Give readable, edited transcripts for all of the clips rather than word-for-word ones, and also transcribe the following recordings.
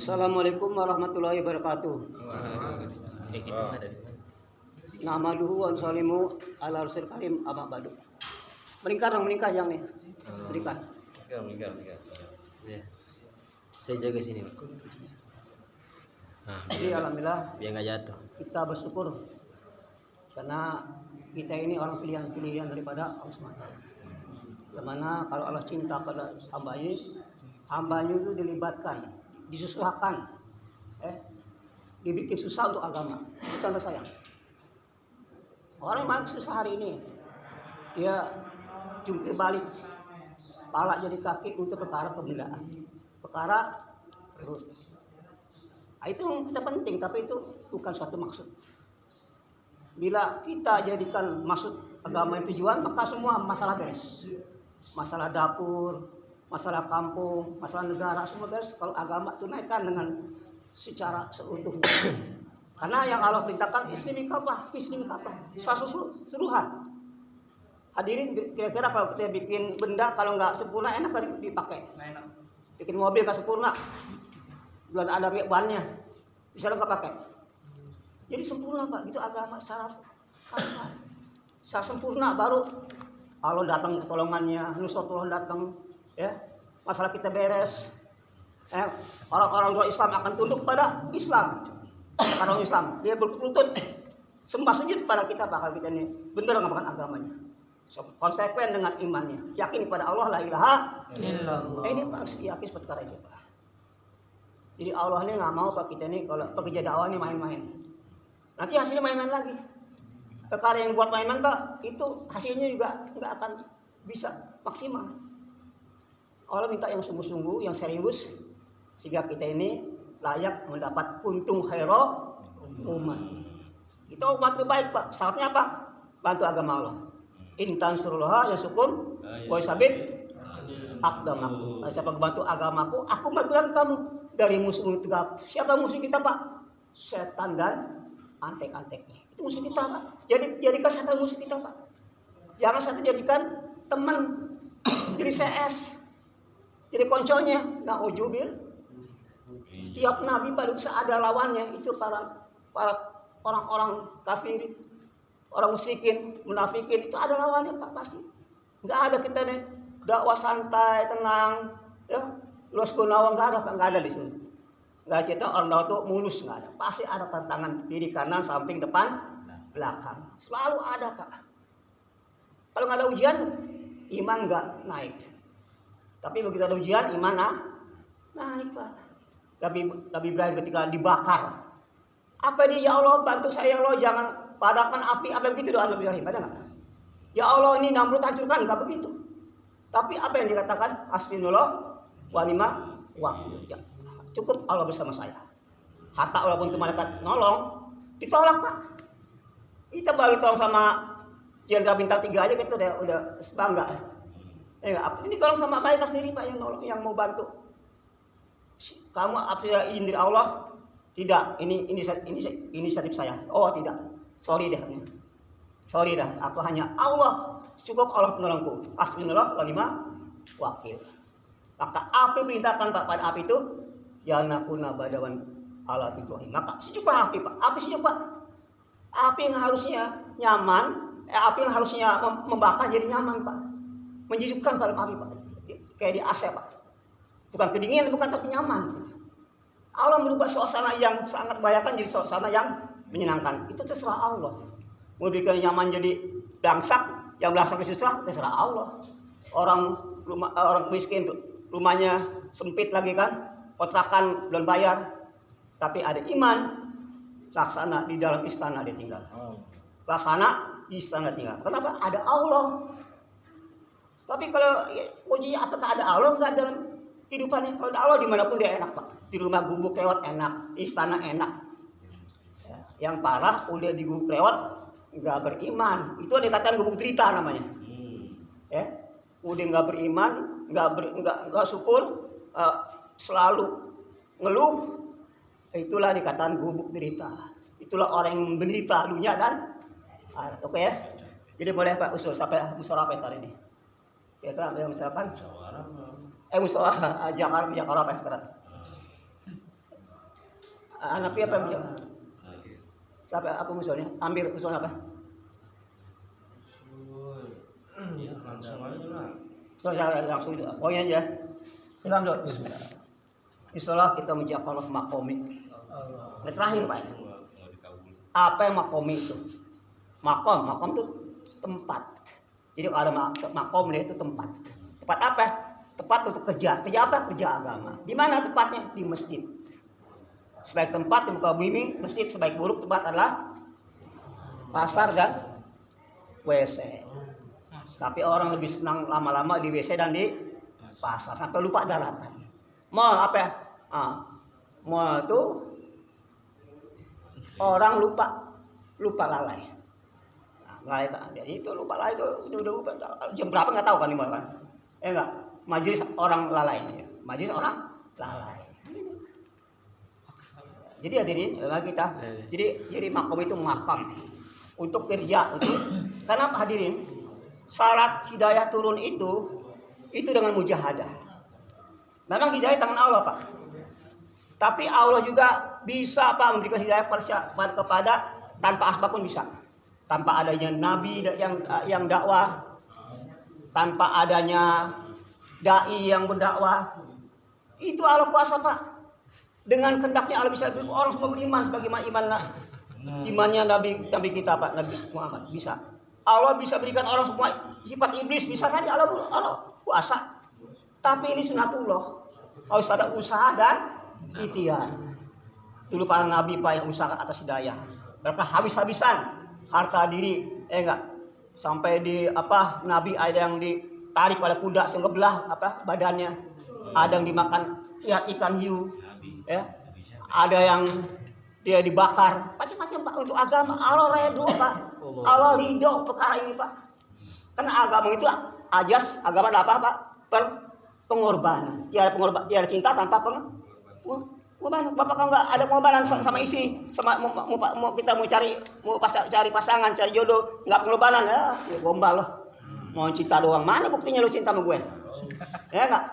Assalamualaikum warahmatullahi wabarakatuh. Namaduhu wa salimu ala rasul karim amma badu. Meningkat yang nih. Meningkat. Ya. Saya jaga sini. Nah, Jadi alhamdulillah biar nggak jatuh. kita bersyukur karena kita ini orang pilihan daripada Allah SWT. Dimana kalau Allah cinta pada hambanya itu dilibatkan, disusahkan, dibikin susah untuk agama. Itu tanda sayang. Orang yang susah hari ini, dia jungkir balik, pala jadi kaki untuk perkara kebendaan, perkara perut. Nah, itu kita penting, tapi itu bukan suatu maksud. Bila kita jadikan maksud agama yang tujuan, maka semua masalah beres. Masalah dapur, masalah kampung, masalah negara, semua beres kalau agama tunaikan dengan secara seutuhnya. Karena yang Allah perintahkan islami kafah, seluruhan. Hadirin, kira-kira kalau kita bikin benda kalau nggak sempurna enak kan dipakai. Bikin mobil nggak sempurna, belum ada bannya, bisa nggak pakai. Jadi sempurna Pak, itu agama secara sempurna baru Allah datang pertolongannya, Nusratullah datang, ya masalah kita beres. Orang-orang luar Islam akan tunduk pada Islam. Orang Islam dia berlutut sembah sujud pada kita, bakal kita ini benar mengamalkan agamanya, konsekuen dengan imannya, yakin pada Allah la ilaha illallah. Ini Pak harus yakin seperti itu Pak. Jadi Allah ini nggak mau Pak kita ini kalau pekerja dakwah ini main-main. Nanti hasilnya main-main lagi. Perkara yang buat main-main Pak, itu hasilnya juga nggak akan bisa maksimal. Allah minta yang sungguh-sungguh, yang serius, sehingga kita ini layak mendapat untung khairo umat. Kita umat terbaik Pak. Syaratnya apa? Bantu agama Allah. Intan surullah yang sukun, boy sabit, akdamaku. Siapa bantu agamaku, aku bantulah kamu dari musuh tegap. Siapa musuh kita Pak? Setan dan antek-anteknya. Itu musuh kita Pak. Jadikan setan musuh kita Pak. Jangan setan jadikan teman. Jadi CS. Jadi konconya. Nah ujubil. Setiap nabi pada itu ada lawannya. Itu para orang-orang kafir, orang musyrikin, munafikin, itu ada lawannya Pak pasti. Enggak ada kita nih dakwah santai, tenang, ya. Luas gunawan enggak ada Pak, enggak ada di sini. Enggak cerita orang dakwah itu mulus, enggak ada. Pasti ada tantangan kiri kanan, samping, depan, belakang. Selalu ada Pak. Kalau enggak ada ujian, iman enggak naik. Tapi begitu ada ujian, iman naik Pak. Nabi Ibrahim ketika dibakar, apa dia, ya Allah bantu saya ya Allah, jangan padamkan api, apa begitu doa Nabi Ibrahim, ada nggak? Ya Allah ini Namrud hancurkan, nggak begitu. Tapi apa yang dikatakan? Asbunallah wa ni'mal wakil. Ya, cukup Allah bersama saya. Hatta walaupun itu malaikat nolong, ditolak Pak. Kita baru tolong sama Jenderal Bintang 3 aja kita udah bangga. Ini tolong sama malaikat sendiri Pak yang nolong, yang mau bantu. Kamu apa izin dari Allah? Tidak, ini inisiatif saya. Oh tidak, sorry dah, aku hanya Allah, cukup Allah penolongku. Asbunallah wa ni'mal wakil. Maka api perintahkan Pak pada api itu, ya nakuna badawan ala Ibrahim. Maka sejuk api Pak, api sejuk Pak. Api yang harusnya nyaman, api yang harusnya membakar jadi nyaman Pak. Menyejukkan pada api Pak, kayak di AC Pak. Bukan kedinginan, bukan tapi nyaman. Allah merubah suasana yang sangat membahayakan jadi suasana yang menyenangkan. Itu terserah Allah. Mau bikin nyaman jadi dangsak, yang merasa susah terserah Allah. Orang miskin rumahnya sempit lagi kan, kontrakan belum bayar, tapi ada iman, laksana di dalam istana dia tinggal. Laksana di istana tinggal. Kenapa? Ada Allah. Tapi kalau uji apakah ada Allah enggak dalam hidupannya? Kalau ada Allah dimanapun dia enak Pak. Di rumah gubuk lewat enak, istana enak. Ya, yang parah udah di gubuk lewat nggak beriman. Itu dikatakan gubuk derita namanya. Ya, udah nggak beriman, nggak syukur, selalu ngeluh. Itulah dikatakan gubuk derita. Itulah orang yang menderita dunia dan akhirat. Oke ya. Jadi boleh Pak usul sampai musyawarah apa hari ini? Kira-kira apa yang misalkan? Musyawarah Jakarta apa sekarang? Hanafi apa yang siapa apa musuhnya? Ambil musuhnya apa? Ya, langsung aja lah. Saya langsung itu. Pokoknya aja. Kita dulu. Insyaallah kita menjaga makomi. Terakhir Pak. Apa yang makomi itu? Makom itu tempat. Jadi kalau ada makom dia itu tempat. Tempat apa? Tempat untuk kerja. Kerja apa? Kerja agama. Di mana tempatnya? Di masjid. Sebaik tempat di muka bumi, masjid. Sebaik buruk tempat adalah pasar dan WC. Tapi orang lebih senang lama-lama di WC dan di pasar sampai lupa daratan. Mall apa ya? Mall itu orang lupa lalai. Lalai itu lupa lalai itu udah lupa. Jam berapa nggak tahu kan di mall kan? Enggak. Majelis orang lalai. Majelis orang lalai. Jadi hadirin kita. Jadi makom itu makam untuk kerja karena hadirin syarat hidayah turun itu dengan mujahadah. Memang hidayah tangan Allah Pak. Tapi Allah juga bisa Pak memberikan hidayah kepada tanpa asbab pun bisa. Tanpa adanya nabi yang dakwah, tanpa adanya dai yang berdakwah. Itu Allah kuasa Pak. Dengan kehendaknya Allah bisa orang semua beriman sebagaimana imannya Nabi kita Pak, Nabi Muhammad bisa. Allah bisa berikan orang semua sifat iblis bisa saja Allah kuasa. Tapi ini sunatullah. Harus ada usaha dan ikhtiar. Dulu para nabi Pak yang usaha atas hidayah. Mereka habis-habisan harta diri, enggak. Sampai di nabi ada yang ditarik oleh kuda sehingga badannya. Ada yang dimakan ikan hiu. Ya. Ada yang dia dibakar, macam-macam Pak untuk agama. Allah redho Pak. Allah ridho perkara ini Pak. Karena agama itu ajas, agama ada apa Pak? Pengorbanan. Tiada cinta tanpa pengorbanan. Bapak kalau nggak ada pengorbanan sama isi, kita mau cari pasangan, cari jodoh, nggak pengorbanan ya gombal loh. Mau cinta doang, mana buktinya lu cinta sama gue? Ya nggak?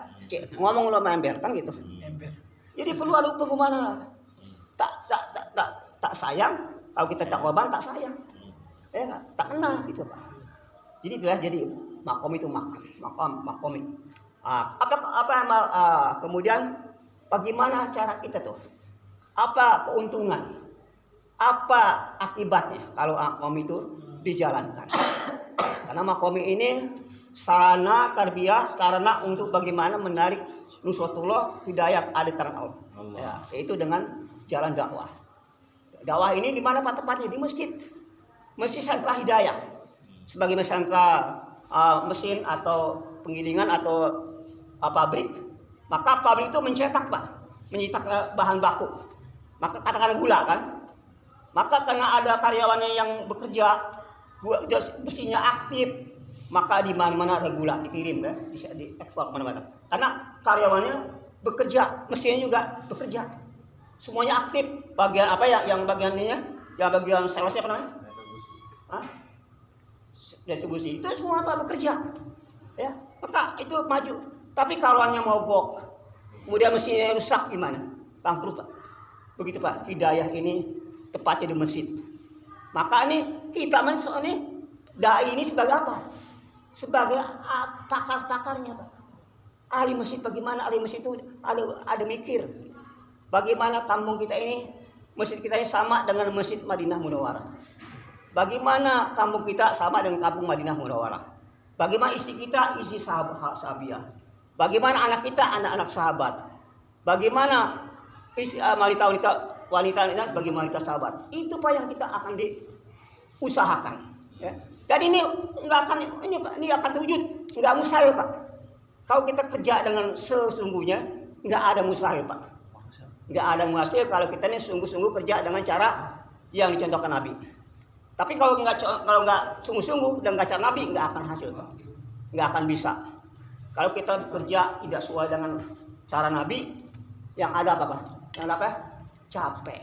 Ngomong lo sama ember kan gitu. Jadi perlu ada pengorbanan. Tak sayang, kalau kita tak korban tak sayang. Ya, tak kena gitu Pak. Jadi itulah jadi makom itu makom itu. Kemudian bagaimana cara kita tuh? Apa keuntungan? Apa akibatnya kalau makom itu dijalankan? Karena makom ini sarana tarbiyah karena untuk bagaimana menarik nusratullah hidayah ada tangan Allah. Ya, yaitu dengan jalan dakwah. Dakwah ini di mana Pak tepatnya? Di masjid. Masjid sentra hidayah. Sebagai sentra mesin atau penggilingan atau pabrik. Maka pabrik itu mencetak Pak. Mencetak bahan baku. Maka katakanlah gula kan. Maka karena ada karyawannya yang bekerja, mesinnya aktif, maka di mana-mana ada gula dikirim ya, diekspor kemana-mana. Karena karyawannya bekerja, mesinnya juga bekerja. Semuanya aktif. Bagian apa ya? Yang bagian ini ya? Yang bagian salesnya apa namanya? Distribusi. Itu semua Pak bekerja. Ya, maka itu maju. Tapi karyawannya mogok, kemudian mesinnya rusak gimana? Bangkrut Pak. Begitu Pak. Hidayah ini tepatnya di masjid. Maka ini kita ini dai ini sebagai apa? Sebagai pakar-pakarnya Pak. Ahli masjid bagaimana? Ahli masjid itu ada mikir. Bagaimana kampung kita ini, masjid kita ini sama dengan masjid Madinah Munawwarah. Bagaimana kampung kita sama dengan kampung Madinah Munawwarah. Bagaimana istri kita, istri sahabiah. Bagaimana anak kita, anak-anak sahabat. Bagaimana wanita ini sebagai wanita sahabat. Itu Pak yang kita akan diusahakan. Ya. Dan ini akan terwujud, nggak mustahil Pak. Kalau kita kerja dengan sesungguhnya, nggak ada mustahil Pak. Nggak ada mustahil kalau kita ini sungguh-sungguh kerja dengan cara yang dicontohkan Nabi. Tapi kalau nggak sungguh-sungguh dan nggak cara Nabi, nggak akan hasil Pak. Nggak akan bisa. Kalau kita bekerja tidak sesuai dengan cara Nabi, yang ada apa Pak? Yang ada apa? Capek.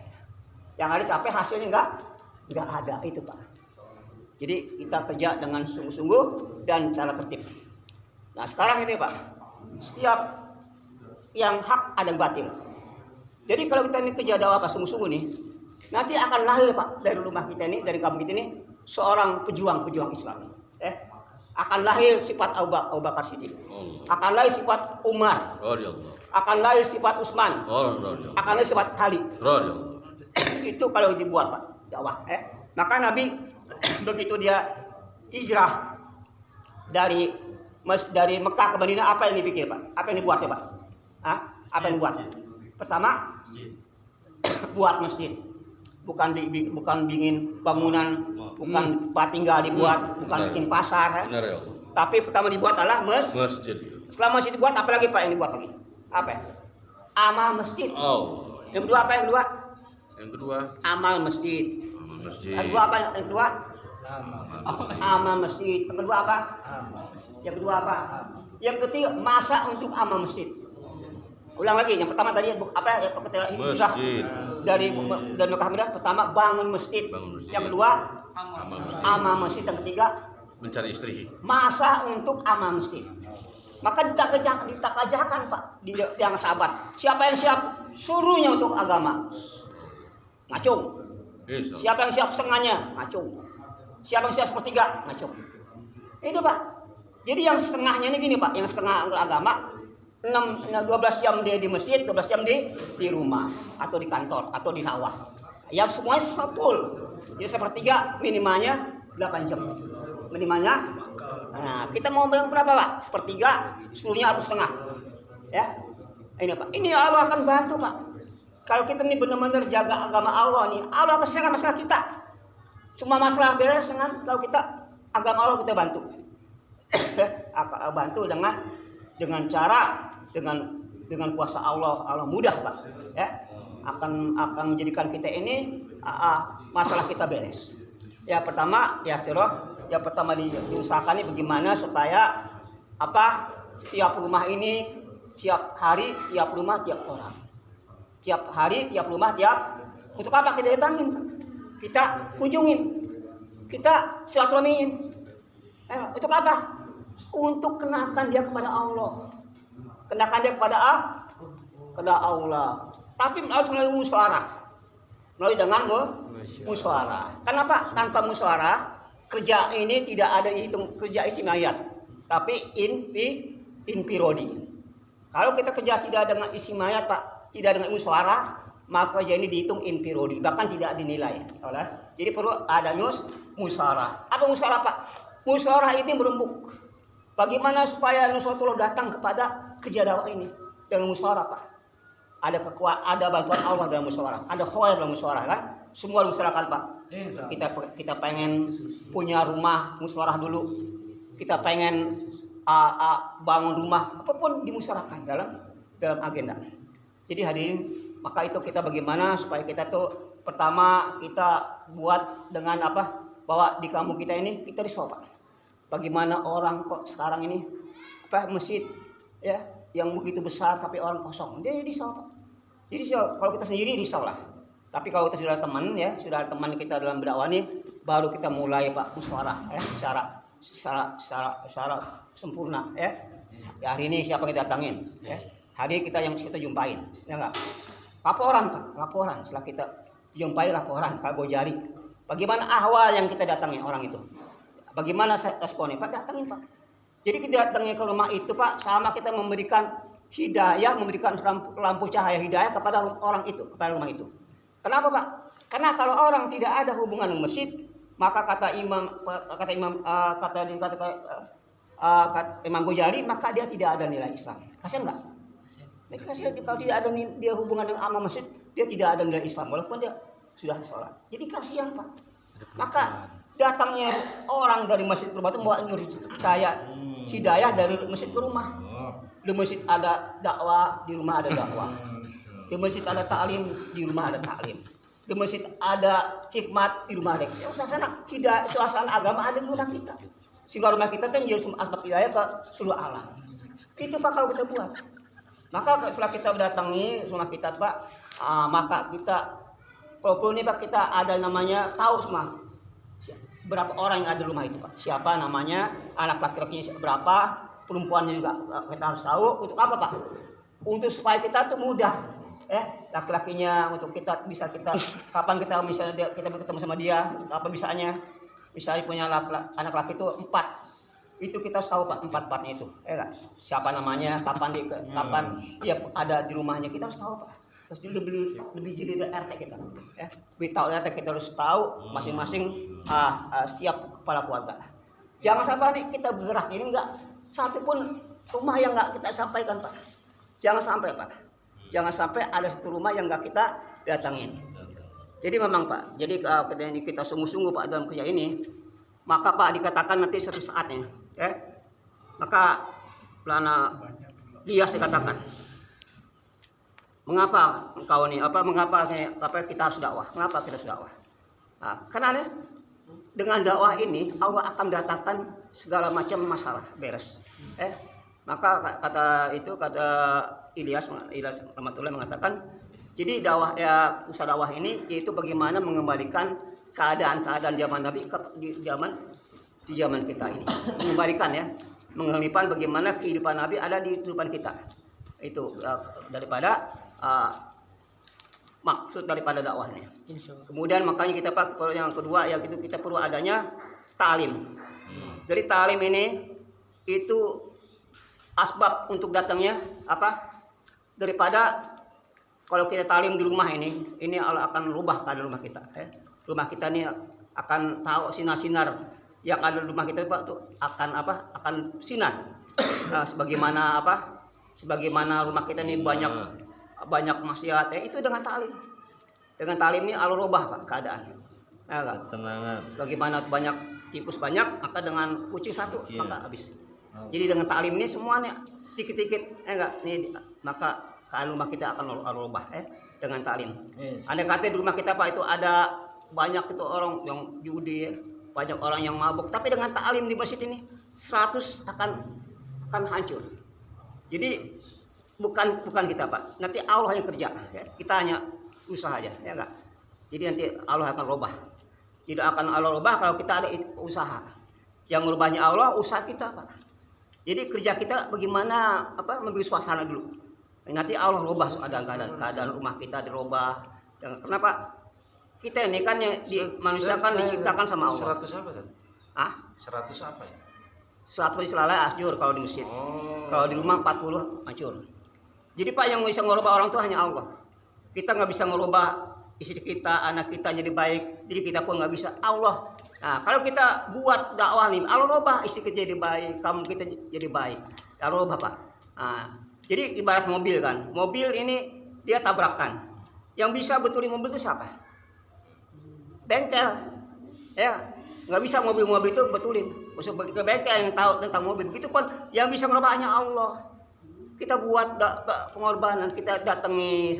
Yang ada capek, hasilnya nggak ada itu Pak. Jadi kita kerja dengan sungguh-sungguh dan cara tertib. Nah sekarang ini Pak, setiap yang hak ada yang batil. Jadi kalau kita ini kerja dakwah sungguh-sungguh nih, nanti akan lahir Pak dari rumah kita ini, dari kampung kita ini seorang pejuang Islam. Akan lahir sifat Abu Bakar Siddiq, akan lahir sifat Umar, akan lahir sifat Utsman, akan lahir sifat Khalid. Itu kalau dibuat Pak dakwah. Maka Nabi begitu dia hijrah dari Mekah ke Madinah, apa yang dipikir Pak? Apa yang dibuat ya Pak? Apa yang dibuat? Pertama, buat masjid. Bukan bikin bangunan, bukan tempat tinggal dibuat, bukan bikin pasar. Benar ya. Tapi pertama dibuat adalah Masjid. Setelah masjid dibuat, apa lagi Pak yang dibuat lagi? Apa? Amal masjid. Yang kedua apa yang kedua? Yang kedua, Amal masjid. masjid. Yang kedua apa yang kedua? Amal masjid. Yang kedua apa? Yang kedua apa? Yang ketiga masa untuk amal masjid. Ulang lagi, yang pertama tadi apa ya ketika hijrah dari Mekah Madinah, pertama bangun masjid. Yang kedua amal masjid. Yang ketiga Mencari istri. masa untuk amal masjid. Maka ditakerjakan Pak di yang sahabat. Siapa yang siap suruhnya untuk agama? Ngacung. Siapa yang siap setengahnya? Ngacung. Siapa yang siap sepertiga? Ngacung. Itu Pak. Jadi yang setengahnya ini gini Pak, yang setengah untuk agama 12 jam dia di masjid, 12 jam di rumah atau di kantor atau di sawah. Yang semuanya full. Jadi sepertiga minimalnya 8 jam. Minimalnya. Nah, kita mau bilang berapa Pak? Sepertiga, seluruhnya atau setengah. Ya. Ini Pak. Ini Allah akan bantu Pak. Kalau kita ini benar-benar jaga agama Allah nih, Allah akan selesaikan masalah kita. Cuma masalah beres dengan kalau kita agama Allah kita bantu. Akan bantu dengan cara dengan kuasa Allah mudah Pak, ya akan menjadikan kita ini masalah kita beres. Ya pertama ya yang pertama diusahakan ini bagaimana supaya siap rumah ini tiap hari, tiap rumah, tiap orang, tiap hari, tiap rumah, untuk apa kita datangin, kita kunjungin, kita silaturahmiin. Untuk apa? Untuk kenakan dia kepada Allah. Kenakan dia kepada Allah. Tapi harus melalui musyawarah. Melalui dengan musyawarah. Kenapa? Tanpa musyawarah kerja ini tidak ada hitung kerja istimiyat, tapi infirodi. Kalau kita kerja tidak dengan istimiyat Pak, tidak dengan musyawarah, maka kerja ini dihitung infirodi, bahkan tidak dinilai. Jadi perlu ada musyawarah. Apa musyawarah Pak? Musyawarah ini berembuk. Bagaimana supaya Nusratullah datang kepada kerja dakwah ini dengan musyawarah Pak? Ada bantuan Allah dalam musyawarah, ada khair dalam musyawarah kan? Semua musyawarah Pak. Kita pengen punya rumah, musyawarah dulu. Kita pengen bangun rumah, apapun dimusyawarahkan dalam agenda. Jadi hadirin, maka itu kita bagaimana supaya kita tuh pertama kita buat dengan bahwa di kampung kita ini kita risau Pak. Bagaimana orang kok sekarang ini masjid ya yang begitu besar tapi orang kosong, dia risau Pak. Jadi kalau kita sendiri risau lah. Tapi kalau kita sudah teman ya, sudah teman kita dalam berdakwah nih, baru kita mulai Pak musyawarah ya secara sempurna ya. Hari ini siapa kita datangin ya. Hari kita yang kita jumpain ya enggak. Laporan setelah kita jumpai laporan Kak Gojari. Bagaimana ahwal yang kita datangin orang itu? Bagaimana responnya Pak? Datangin Pak. Jadi kita datangnya ke rumah itu Pak, sama kita memberikan hidayah, memberikan lampu cahaya hidayah kepada orang itu, kepada rumah itu. Kenapa Pak? Karena kalau orang tidak ada hubungan dengan masjid, maka kata Imam Ghazali, maka dia tidak ada nilai Islam. Kasihan nggak? Kasihan kalau tidak ada dia hubungan dengan amal masjid, dia tidak ada nilai Islam walaupun dia sudah sholat. Jadi kasihan Pak. Maka datangnya orang dari masjid ke rumah itu mau nyuri cahaya hidayah dari masjid ke rumah. Di masjid ada dakwah, di rumah ada dakwah. Di masjid ada ta'lim, di rumah ada ta'lim. Di masjid ada hikmat, di rumah ada suasana agama ada di rumah kita. Sehingga rumah kita itu menjadi asbab hidayah ke seluruh alam. Itu Pak kalau kita buat. Maka setelah kita mendatangi rumah kita Pak, maka kita kalau ini Pak kita ada namanya tahu semua berapa orang yang ada di rumah itu Pak. Siapa namanya, anak laki-lakinya berapa, perempuannya juga kita harus tahu. Untuk apa Pak? Untuk supaya kita tuh mudah laki-lakinya untuk kita bisa kita kapan kita misalnya kita bertemu sama dia apa bisanya misalnya punya anak laki itu 4 itu kita harus tahu Pak empat-empatnya itu enggak siapa namanya kapan dia ada di rumahnya kita harus tahu Pak terus lebih jadi RT kita tahu RT kita harus tahu masing-masing siap kepala keluarga jangan sampai nih kita bergerak ini enggak satu pun rumah yang enggak kita sampaikan Pak jangan sampai Pak jangan sampai ada satu rumah yang enggak kita datangin. Jadi memang Pak, jadi ketika kita sungguh-sungguh Pak dalam kerja ini, maka Pak dikatakan nanti satu saatnya, maka Lana dia saya katakan, mengapa engkau ini, mengapa kita harus dakwah? Mengapa kita harus dakwah? Nah, karena dengan dakwah ini Allah akan datangkan segala macam masalah beres. Maka kata Ilyas rahmatullah mengatakan jadi dakwah usaha dakwah ini yaitu bagaimana mengembalikan keadaan zaman Nabi di zaman kita ini mengembalikan mengalihkan bagaimana kehidupan Nabi ada di kehidupan kita itu daripada maksud daripada dakwahnya. Kemudian makanya kita Pak yang kedua itu kita perlu adanya ta'lim. Jadi ta'lim ini itu asbab untuk datangnya daripada kalau kita talim di rumah ini Allah akan rubah keadaan rumah kita. Rumah kita ini akan tahu sinar-sinar yang ada di rumah kita Pak tuh akan sinar. Nah, sebagaimana rumah kita ini banyak maksiat itu dengan talim. Dengan talim ini Allah rubah Pak keadaan. Ya kan? Tenangan. Bagaimana banyak tikus banyak maka dengan kucing satu maka habis. Jadi dengan talim ini semuanya sedikit-sedikit maka keadaan rumah kita akan berubah dengan taklim. Andai kata di rumah kita Pak itu ada banyak itu orang yang judi, banyak orang yang mabuk, tapi dengan taklim di masjid ini 100 akan hancur. Jadi bukan kita Pak, nanti Allah yang kerja, kita hanya usaha aja, ya enggak. Jadi nanti Allah akan rubah. Tidak akan Allah rubah kalau kita ada usaha. Yang merubahnya Allah usaha kita Pak. Jadi kerja kita bagaimana memberi suasana dulu. Nanti Allah rubah keadaan rumah kita dirubah. Kenapa? Kita ini kan manusia kan diciptakan sama Allah. 100 apa kan? 100 apa ya? 100 selalu hancur kalau di masjid. Kalau di rumah 40 hancur. Jadi Pak yang bisa merubah orang itu hanya Allah. Kita nggak bisa merubah istri kita, anak kita jadi baik. Jadi kita pun nggak bisa. Allah. Nah, kalau kita buat dakwah nih, Allah rubah istri kita jadi baik, kamu kita jadi baik. Allah rubah Pak. Nah, jadi ibarat mobil kan, mobil ini dia tabrakan. Yang bisa betulin mobil itu siapa? Bengkel, nggak bisa mobil-mobil itu betulin. Usah ke bengkel yang tahu tentang mobil. Begitupun yang bisa merubah hanya Allah. Kita buat pengorbanan, kita datangi,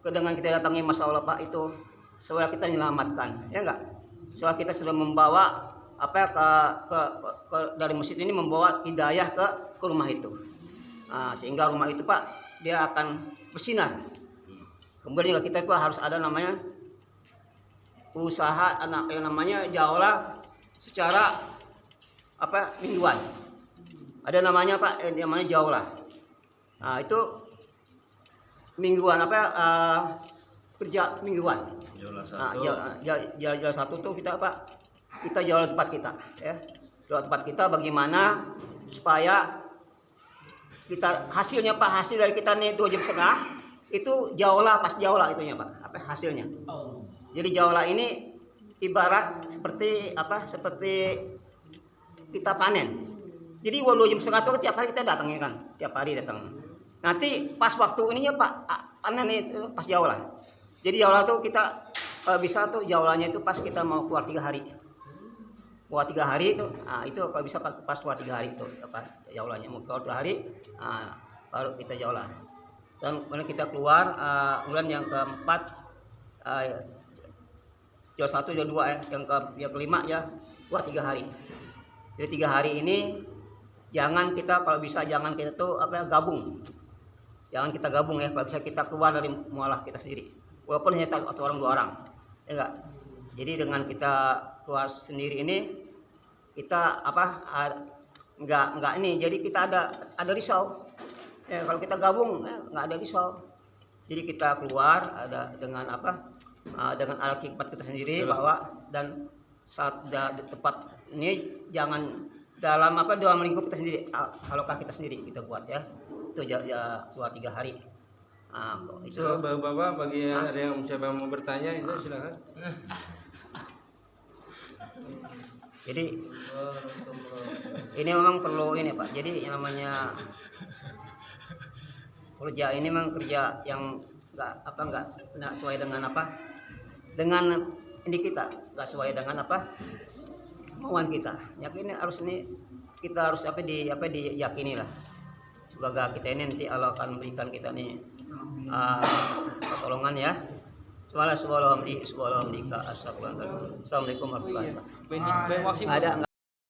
dengan kita datangi Masya Allah Pak itu, supaya kita menyelamatkan, ya enggak? Soal kita sudah membawa dari masjid ini membawa hidayah ke rumah itu. Nah, sehingga rumah itu Pak dia akan bersinar. Kemudian juga kita Pak harus ada namanya usaha yang namanya jaulah secara mingguan. Ada namanya Pak namanya jaulah. Nah, itu mingguan kerja mingguan. Jaulah satu tuh kita jaulah tempat kita jaulah tempat kita bagaimana supaya kita hasilnya Pak hasil dari kita nih 2 jam setengah itu jaulah pas jaulah itunya Pak hasilnya. Jadi jaulah ini ibarat seperti kita panen. Jadi 2 jam setengah itu tiap hari kita datangnya kan tiap hari datang. Nanti pas waktu ininya Pak panen itu pas jaulah. Jadi jaulah tuh kita bisa tuh jaulahnya itu pas kita mau keluar 3 hari. Keluar 3 hari itu, itu kalau bisa pas keluar 3 hari itu jaulahnya mau keluar 3 hari, baru kita jaulah. Dan kemudian kita keluar bulan yang keempat, jauh 1, jauh 2 yang kelima ya keluar 3 hari. Jadi 3 hari ini jangan kita kalau bisa jangan kita tuh gabung. Jangan kita gabung ya, kalau bisa kita keluar dari mualah kita sendiri. Walaupun hanya 1 orang 2 orang. Ya enggak? Jadi dengan kita keluar sendiri ini kita enggak ini jadi kita ada risau. Ya kalau kita gabung enggak ada risau. Jadi kita keluar ada dengan apa? Dengan alat hikmat kita sendiri bawa, dan saat tepat ini jangan dalam apa doa melingkup kita sendiri, halokah kita sendiri kita buat ya. Itu ya keluar 3 hari. Itu So, bapak bagi yang ada yang siapa yang mau bertanya itu silakan. jadi ini memang perlu ini Pak. Jadi yang namanya kerja ini memang kerja yang nggak sesuai dengan apa, dengan ini kita nggak sesuai dengan apa kemauan kita. Yakin harus ini kita harus diyakini lah sebagai kita ini nanti Allah akan berikan kita nih pertolongan ya. Assalamualaikum warahmatullahi wabarakatuh. Benhik, Ada